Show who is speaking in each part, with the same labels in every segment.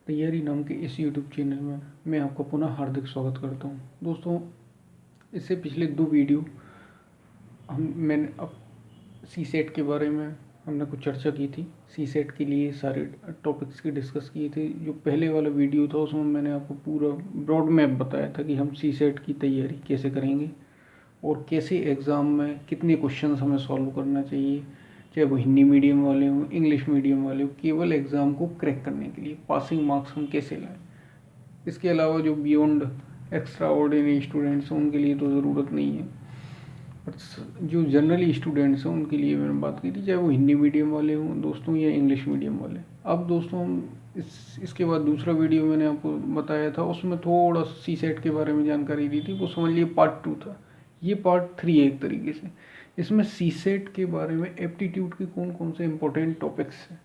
Speaker 1: तैयारी नाम के इस यूट्यूब चैनल में मैं आपका पुनः हार्दिक स्वागत करता हूं। दोस्तों, इससे पिछले 2 वीडियो मैंने अब सी सेट के बारे में हमने कुछ चर्चा की थी। सी सेट के लिए सारे टॉपिक्स की डिस्कस किए थे। जो पहले वाला वीडियो था उसमें मैंने आपको पूरा ब्रॉड मैप बताया था कि हम सी सेट की तैयारी कैसे करेंगे और कैसे एग्ज़ाम में कितने क्वेश्चन हमें सॉल्व करना चाहिए, चाहे वो हिंदी मीडियम वाले हों, इंग्लिश मीडियम वाले हों, केवल एग्ज़ाम को क्रैक करने के लिए पासिंग मार्क्स हम कैसे लाएं। इसके अलावा जो बियॉन्ड एक्स्ट्रा ऑर्डिनरी स्टूडेंट्स हैं उनके लिए तो ज़रूरत नहीं है, बट जो जनरली स्टूडेंट्स हैं उनके लिए मैंने बात की थी, चाहे वो हिंदी मीडियम वाले हों दोस्तों या इंग्लिश मीडियम वाले। अब दोस्तों हम इसके बाद दूसरा वीडियो मैंने आपको बताया था, उसमें थोड़ा सी सेट के बारे में जानकारी दी थी, वो समझ लिए पार्ट 2 था। ये पार्ट 3 है एक तरीके से। इसमें सी सेट के बारे में एप्टीट्यूड के कौन कौन से इंपॉर्टेंट टॉपिक्स हैं,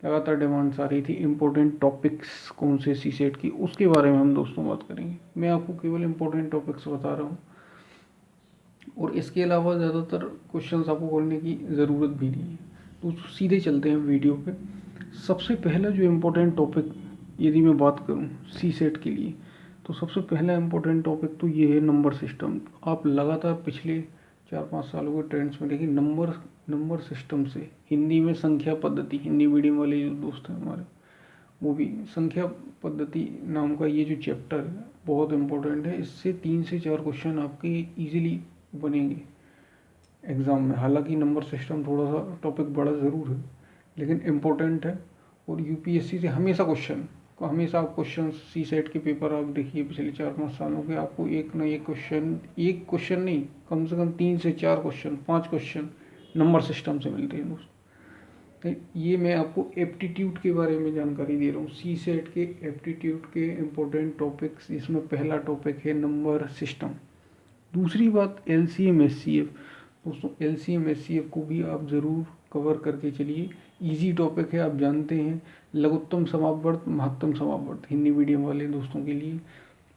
Speaker 1: लगातार डिमांड्स आ रही थी इम्पोर्टेंट टॉपिक्स कौन से सी सेट की, उसके बारे में हम दोस्तों बात करेंगे। मैं आपको केवल इम्पोर्टेंट टॉपिक्स बता रहा हूँ और इसके अलावा ज़्यादातर क्वेश्चंस आपको करने की ज़रूरत भी नहीं है। तो सीधे चलते हैं वीडियो पे। सबसे पहला जो इम्पोर्टेंट टॉपिक यदि मैं बात करूँ सी सेट के लिए, तो सबसे पहला इम्पोर्टेंट टॉपिक तो ये है नंबर सिस्टम। आप लगातार पिछले 4-5 सालों के ट्रेंड्स में देखिए, नंबर सिस्टम से हिंदी में संख्या पद्धति, हिंदी मीडियम वाले जो दोस्त हैं हमारे, वो भी संख्या पद्धति नाम का ये जो चैप्टर है बहुत इम्पोर्टेंट है। इससे 3 से 4 क्वेश्चन आपके इजीली बनेंगे एग्ज़ाम में। हालांकि नंबर सिस्टम थोड़ा सा टॉपिक बड़ा ज़रूर है लेकिन इम्पोर्टेंट है और यूपीएससी से हमेशा आप क्वेश्चन सी सेट के पेपर आप देखिए पिछले 4-5 सालों के, आपको एक ना एक क्वेश्चन नहीं, कम से कम 3 से 4 क्वेश्चन, 5 क्वेश्चन नंबर सिस्टम से मिलते हैं दोस्तों। तो ये मैं आपको एप्टीट्यूड के बारे में जानकारी दे रहा हूँ, सी सेट के एप्टीट्यूड के इम्पोर्टेंट टॉपिक्स। इसमें पहला टॉपिक है नंबर सिस्टम। दूसरी बात एलसीएम एचसीएफ। दोस्तों एलसीएम एचसीएफ को भी आप ज़रूर कवर करके चलिए। इजी टॉपिक है, आप जानते हैं। लघुत्तम समापवर्त, महत्तम समापवर्त हिंदी मीडियम वाले दोस्तों के लिए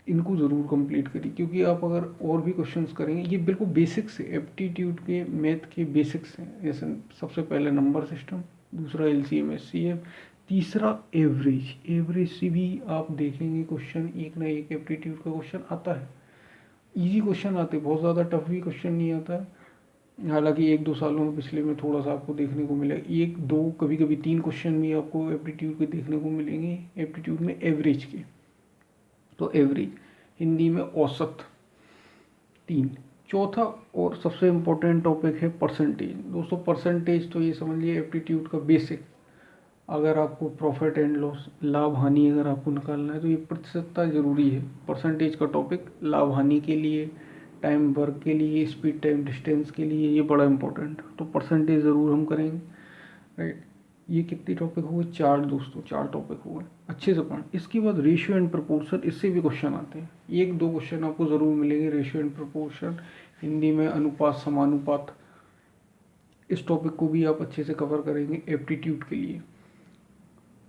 Speaker 1: इनको ज़रूर कंप्लीट करिए, क्योंकि आप अगर और भी क्वेश्चंस करेंगे, ये बिल्कुल बेसिक्स है, एप्टीट्यूड के मैथ के बेसिक्स हैं। जैसे सबसे पहले नंबर सिस्टम, दूसरा एलसीएम एचसीएफ, तीसरा एवरेज से भी आप देखेंगे क्वेश्चन, एक ना एक एप्टीट्यूड का क्वेश्चन आता है। इजी क्वेश्चन आते हैं, बहुत ज़्यादा टफ भी क्वेश्चन नहीं आता है। हालांकि 1-2 सालों में पिछले में थोड़ा सा आपको देखने को मिलेगा, 1-2 कभी कभी 3 क्वेश्चन भी आपको एप्टीट्यूड के देखने को मिलेंगे, एप्टीट्यूड में एवरेज के। तो एवरेज हिंदी में औसत 3। चौथा और सबसे इम्पोर्टेंट टॉपिक है परसेंटेज। दोस्तों परसेंटेज तो ये समझ लिए एप्टीट्यूड का बेसिक। अगर आपको प्रॉफिट एंड लॉस, लाभ हानि अगर आपको निकालना है तो ये प्रतिशतता जरूरी है। परसेंटेज का टॉपिक लाभ हानि के लिए, टाइम वर्क के लिए, स्पीड टाइम डिस्टेंस के लिए, ये बड़ा इंपॉर्टेंट। तो परसेंटेज ज़रूर हम करेंगे, राइट। ये कितने टॉपिक हो गए? 4 दोस्तों, 4 टॉपिक हो गए, अच्छे से पढ़ें। इसके बाद रेशियो एंड प्रपोर्शन, इससे भी क्वेश्चन आते हैं। 1-2 क्वेश्चन आपको ज़रूर मिलेंगे रेशियो एंड प्रपोर्शन, हिंदी में अनुपात समानुपात। इस टॉपिक को भी आप अच्छे से कवर करेंगे एप्टीट्यूड के लिए,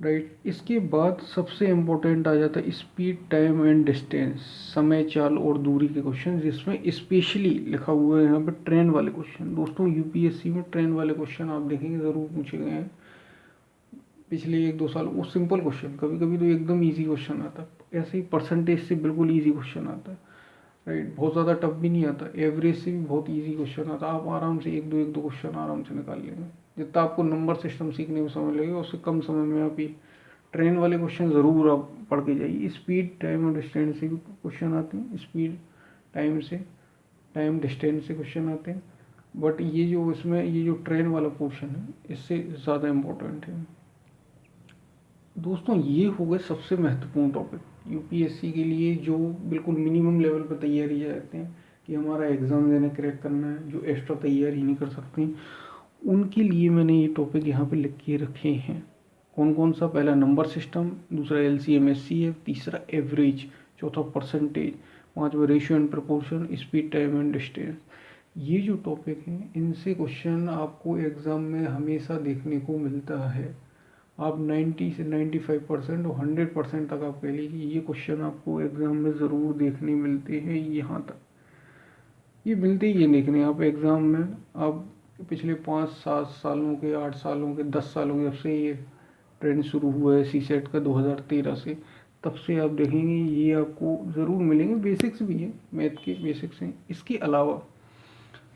Speaker 1: राइट। इसके बाद सबसे इम्पोर्टेंट आ जाता है स्पीड टाइम एंड डिस्टेंस, समय चाल और दूरी के क्वेश्चन, जिसमें स्पेशली लिखा हुआ है यहाँ पे ट्रेन वाले क्वेश्चन। दोस्तों यूपीएससी में ट्रेन वाले क्वेश्चन आप देखेंगे ज़रूर पूछे गए हैं पिछले 1-2 साल। वो सिंपल क्वेश्चन, कभी कभी तो एकदम ईजी क्वेश्चन आता है, ऐसे ही परसेंटेज से बिल्कुल ईजी क्वेश्चन आता है, राइट। बहुत ज़्यादा टफ भी नहीं आता, एवरेज से भी बहुत ईजी क्वेश्चन आता है। आप आराम से 1-2 क्वेश्चन आराम से निकाल लेंगे। जितना आपको नंबर सिस्टम सीखने में समय लगेगा उससे कम समय में आप ये ट्रेन वाले क्वेश्चन ज़रूर आप पढ़ के जाइए। स्पीड टाइम और डिस्टेंस से भी क्वेश्चन आते हैं, स्पीड टाइम से, टाइम डिस्टेंस से क्वेश्चन आते हैं, बट ये जो इसमें ये जो ट्रेन वाला पोर्शन है इससे ज़्यादा इम्पोर्टेंट है। दोस्तों ये हो गए सबसे महत्वपूर्ण टॉपिक यूपीएससी के लिए, जो बिल्कुल मिनिमम लेवल पर तैयारी जाते हैं कि हमारा एग्ज़ाम देने क्रैक करना है, जो एक्स्ट्रा तैयारी नहीं कर सकते, उनके लिए मैंने ये टॉपिक यहाँ पे लिख के रखे हैं। कौन कौन सा? पहला नंबर सिस्टम, दूसरा एलसीएम एचसीएफ, तीसरा एवरेज, चौथा परसेंटेज, पांचवा ratio and proportion, speed time and distance. ये जो टॉपिक हैं इनसे क्वेश्चन आपको एग्ज़ाम में हमेशा देखने को मिलता है। आप 90 से 95% और 100% तक आप कह लीजिए ये क्वेश्चन आपको एग्ज़ाम में ज़रूर देखने मिलते हैं। यहाँ तक ये मिलते ही है देखने आप एग्ज़ाम में। आप पिछले 5-7 सालों के, 8 सालों के, 10 सालों के, जब से ये ट्रेंड शुरू हुआ है सी सेट का 2013 से, तब से आप देखेंगे ये आपको ज़रूर मिलेंगे। बेसिक्स भी हैं, मैथ के बेसिक्स हैं, इसके अलावा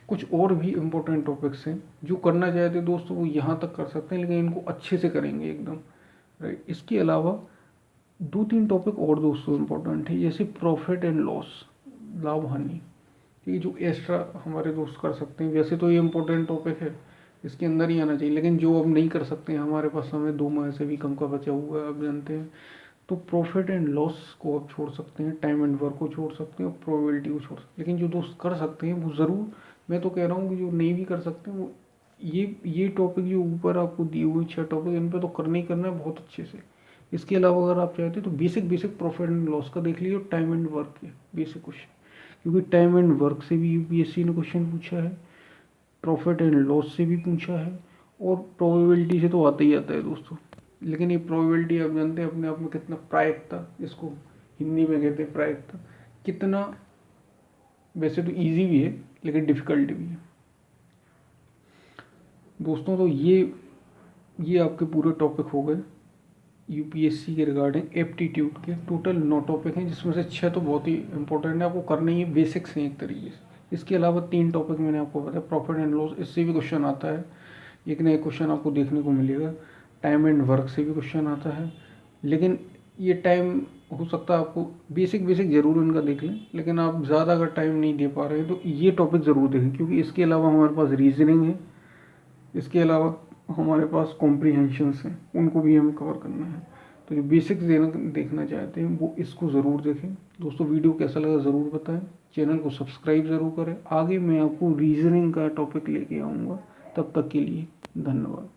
Speaker 1: कुछ और भी इम्पोर्टेंट टॉपिक्स हैं जो करना चाहते हैं दोस्तों वो यहाँ तक कर सकते हैं, लेकिन इनको अच्छे से करेंगे एकदम, राइट। इसके अलावा 2-3 टॉपिक और दोस्तों इम्पोर्टेंट है, जैसे प्रॉफिट एंड लॉस, लाभ हानि, ये जो एक्स्ट्रा हमारे दोस्त कर सकते हैं। वैसे तो ये इम्पोर्टेंट टॉपिक है, इसके अंदर ही आना चाहिए, लेकिन जो अब नहीं कर सकते हैं, हमारे पास समय 2 माह से भी कम का बचा हुआ है, आप जानते हैं, तो प्रॉफिट एंड लॉस को आप छोड़ सकते हैं, टाइम एंड वर्क को छोड़ सकते हैं और प्रोबेबिलिटी को छोड़ सकते हैं। लेकिन जो दोस्त कर सकते हैं वो ज़रूर, मैं तो कह रहा हूँ कि जो नहीं भी कर सकते वो ये टॉपिक जो ऊपर आपको दिए हुए 6 टॉपिक, इन पर तो करना ही करना है बहुत अच्छे से। इसके अलावा अगर आप चाहते हैं तो बेसिक प्रॉफिट एंड लॉस का देख लीजिए, टाइम एंड वर्क के बेसिक क्वेश्चन, क्योंकि टाइम एंड वर्क से भी यूपीएससी ने क्वेश्चन पूछा है, प्रॉफिट एंड लॉस से भी पूछा है, और प्रोबेबिलिटी से तो आता ही आता है दोस्तों। लेकिन ये प्रोबेबिलिटी आप जानते हैं अपने आप में कितना प्रायिकता, इसको हिंदी में कहते हैं प्रायिकता, कितना वैसे तो इजी भी है लेकिन डिफ़िकल्ट भी है दोस्तों। तो ये आपके पूरे टॉपिक हो गए यूपीएससी के रिगार्डिंग एप्टीट्यूड के। टोटल 9 टॉपिक हैं, जिसमें से 6 तो बहुत ही इंपॉर्टेंट है, आपको करने ही बेसिक्स हैं एक तरीके से। इसके अलावा 3 टॉपिक मैंने आपको बताया, प्रॉफिट एंड लॉस, इससे भी क्वेश्चन आता है, एक ना एक क्वेश्चन आपको देखने को मिलेगा। टाइम एंड वर्क से भी क्वेश्चन आता है, लेकिन ये टाइम हो सकता है आपको बेसिक ज़रूर इनका देख लें, लेकिन आप ज़्यादा अगर टाइम नहीं दे पा रहे हैं तो ये टॉपिक ज़रूर देखें, क्योंकि इसके अलावा हमारे पास रीजनिंग है, इसके अलावा हमारे पास कॉम्प्रीहेंशंस हैं, उनको भी हमें कवर करना है। तो जो बेसिक्स देखना चाहते हैं वो इसको ज़रूर देखें दोस्तों। वीडियो कैसा लगा ज़रूर बताएं, चैनल को सब्सक्राइब ज़रूर करें। आगे मैं आपको रीजनिंग का टॉपिक लेके आऊँगा, तब तक के लिए धन्यवाद।